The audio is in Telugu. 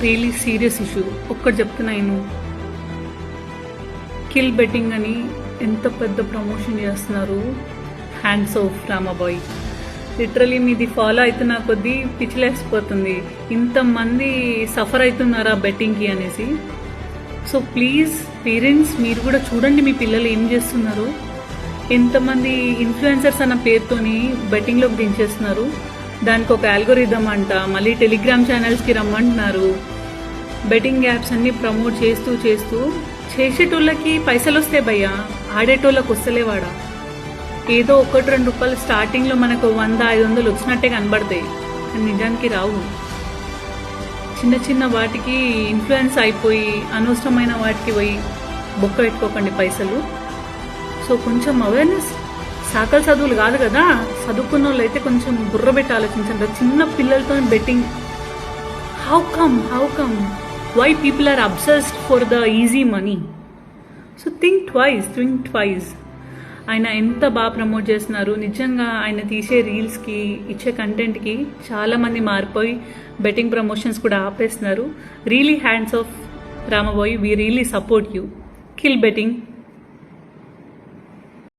Really serious issue. ఒక్కటి చెప్తున్నా, నేను కిల్ బెట్టింగ్ అని ఎంత పెద్ద ప్రమోషన్ చేస్తున్నారు. Hands off Ramabai. లిటరలీ మీది ఫాలో అవుతున్న కొద్దీ పిచ్చిలేసిపోతుంది. ఇంతమంది సఫర్ అవుతున్నారా బెట్టింగ్కి అనేసి. సో ప్లీజ్ పేరెంట్స్, మీరు కూడా చూడండి మీ పిల్లలు ఏం చేస్తున్నారు. ఎంతమంది ఇన్ఫ్లుయెన్సర్స్ అన్న పేరుతోని బెట్టింగ్లోకి దించేస్తున్నారు. దానికి ఒక ఆల్గోరిథం అంట, మళ్ళీ టెలిగ్రామ్ ఛానల్స్కి రమ్మంటున్నారు. బెట్టింగ్ యాప్స్ అన్ని ప్రమోట్ చేస్తూ చేసేటోళ్ళకి పైసలు వస్తాయి భయ్యా, ఆడేటోళ్ళకి వస్తలేవాడా. ఏదో 1-2 రూపాయలు స్టార్టింగ్లో మనకు 100-500 వచ్చినట్టే కనబడతాయి, కానీ నిజానికి రావు. చిన్న చిన్న వాటికి ఇన్ఫ్లుయెన్స్ అయిపోయి అనవసరమైన వాటికి పోయి బొక్క పెట్టుకోకండి పైసలు. సో కొంచెం అవేర్నెస్. సాకల చదువులు కాదు కదా, చదువుకున్న వాళ్ళు అయితే కొంచెం బుర్ర పెట్టి ఆలోచించండి. చిన్న పిల్లలతో betting, how come why people are obsessed for the easy money. So think twice. ఆయన ఎంత బాగా ప్రమోట్ చేస్తున్నారు. నిజంగా ఆయన తీసే రీల్స్కి, ఇచ్చే కంటెంట్కి చాలామంది మారిపోయి బెట్టింగ్ ప్రమోషన్స్ కూడా ఆపేస్తున్నారు. Really hands off Ramabai, we really support you. Kill betting.